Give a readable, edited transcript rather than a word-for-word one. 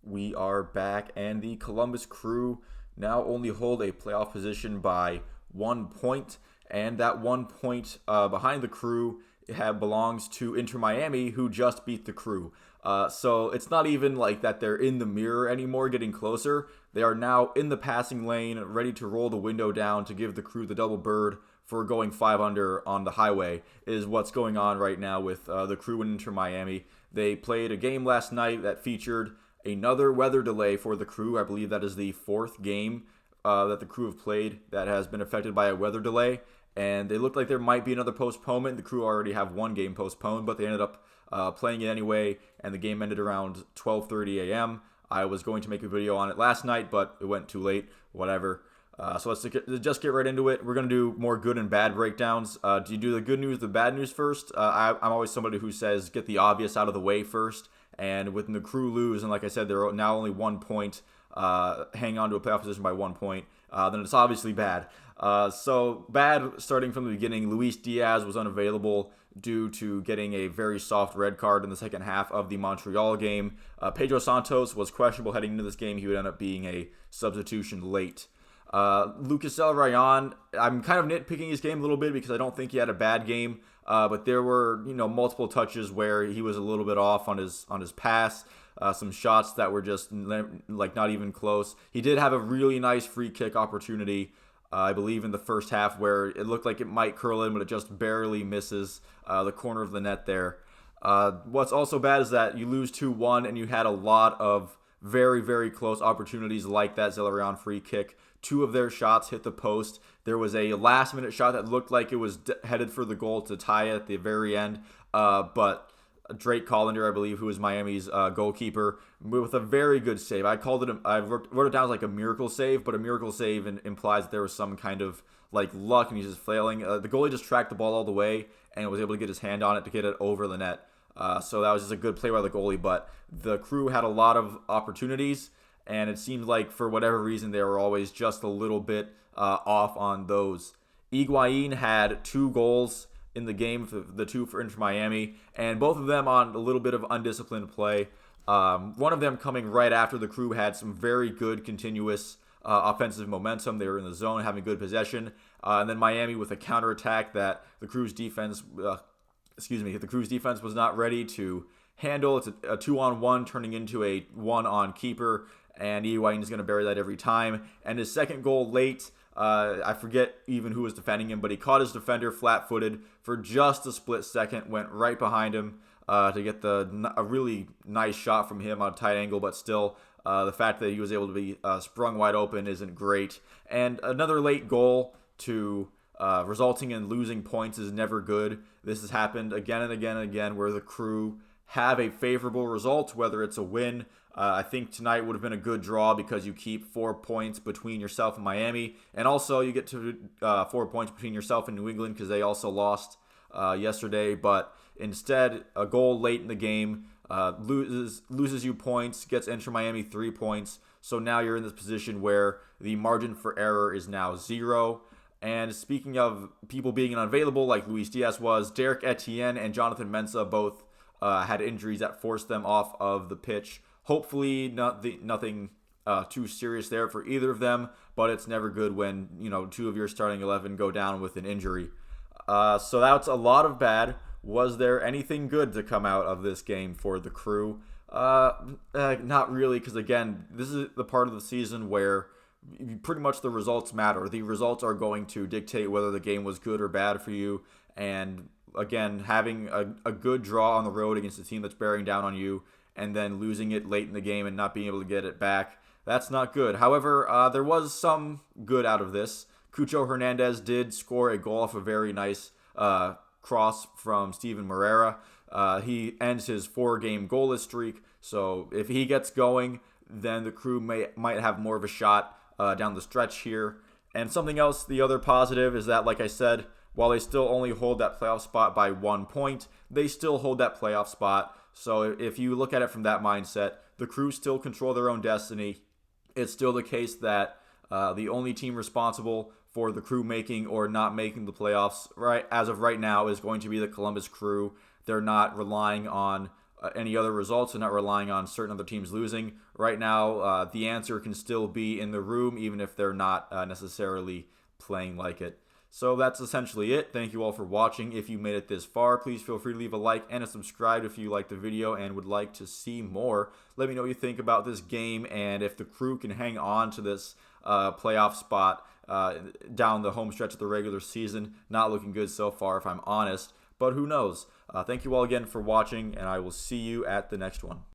We are back, and the Columbus Crew now only hold a playoff position by 1 point, and that 1 point behind the Crew belongs to Inter Miami, who just beat the Crew. So it's not even like that they're in the mirror anymore, getting closer. They are now in the passing lane, ready to roll the window down to give the Crew the double bird for going 5 under on the highway, is what's going on right now with the Crew and Inter Miami. They played a game last night that featured another weather delay for the Crew. I believe that is the fourth game that the Crew have played that has been affected by a weather delay. And they looked like there might be another postponement. The Crew already have one game postponed, but they ended up playing it anyway, and the game ended around 12:30 a.m. I was going to make a video on it last night, but it went too late. Whatever. So let's just get right into it. We're going to do more good and bad breakdowns. Do you do the good news, the bad news first? I'm always somebody who says get the obvious out of the way first. And when the Crew lose, and like I said, they're now only 1 point, hang on to a playoff position by 1 point, then it's obviously bad. So bad, starting from the beginning, Luis Diaz was unavailable due to getting a very soft red card in the second half of the Montreal game. Pedro Santos was questionable heading into this game. He would end up being a substitution late. Lucas El Rayon, I'm kind of nitpicking his game a little bit because I don't think he had a bad game, but there were multiple touches where he was a little bit off on his pass, some shots that were just like not even close. He did have a really nice free kick opportunity, I believe in the first half, where it looked like it might curl in, but it just barely misses the corner of the net there. What's also bad is that you lose 2-1 and you had a lot of very, very close opportunities like that Zelarayan free kick. Two of their shots hit the post. There was a last-minute shot that looked like it was headed for the goal to tie it at the very end, but Drake Colander, I believe, who is Miami's goalkeeper, with a very good save. I wrote it down as like a miracle save, but a miracle save implies that there was some kind of like luck and he's just flailing. The goalie just tracked the ball all the way and was able to get his hand on it to get it over the net. So that was just a good play by the goalie, but the Crew had a lot of opportunities, and it seemed like for whatever reason they were always just a little bit off on those. Higuain had 2 goals in the game, for the 2 for Inter Miami, and both of them on a little bit of undisciplined play. One of them coming right after the Crew had some very good continuous offensive momentum. They were in the zone, having good possession, and then Miami with a counterattack that the Crew's defense was not ready to handle. It's a 2-on-1 turning into a 1-on keeper, and Higuain is going to bury that every time. And his second goal late, I forget even who was defending him, but he caught his defender flat-footed for just a split second, went right behind him to get a really nice shot from him on a tight angle, but still the fact that he was able to be sprung wide open isn't great. And another late goal to resulting in losing points is never good. This has happened again and again and again where the Crew have a favorable result, whether it's a win. I think tonight would have been a good draw because you keep 4 points between yourself and Miami, and also you get to 4 points between yourself and New England because they also lost yesterday. But instead, a goal late in the game loses you points, gets Inter Miami 3 points. So now you're in this position where the margin for error is now 0. And speaking of people being unavailable, like Luis Diaz was, Derek Etienne and Jonathan Mensah both had injuries that forced them off of the pitch. Hopefully nothing too serious there for either of them, but it's never good when 2 of your starting 11 go down with an injury. So that's a lot of bad. Was there anything good to come out of this game for the Crew? Not really, because again, this is the part of the season where pretty much the results matter. The results are going to dictate whether the game was good or bad for you. And again, having a good draw on the road against a team that's bearing down on you and then losing it late in the game and not being able to get it back, that's not good. However, there was some good out of this. Cucho Hernandez did score a goal off a very nice cross from Steven Moreira. He ends his 4-game goalless streak, so if he gets going, then the Crew might have more of a shot down the stretch here. And something else, the other positive is that, like I said, while they still only hold that playoff spot by 1 point, they still hold that playoff spot. So if you look at it from that mindset, the Crew still control their own destiny. It's still the case that the only team responsible for the Crew making or not making the playoffs right as of right now is going to be the Columbus Crew. They're not relying on any other results and not relying on certain other teams losing. Right now, the answer can still be in the room, even if they're not necessarily playing like it. So that's essentially it. Thank you all for watching. If you made it this far, please feel free to leave a like and a subscribe if you liked the video and would like to see more. Let me know what you think about this game and if the Crew can hang on to this playoff spot down the home stretch of the regular season. Not looking good so far, if I'm honest, but who knows. Thank you all again for watching, and I will see you at the next one.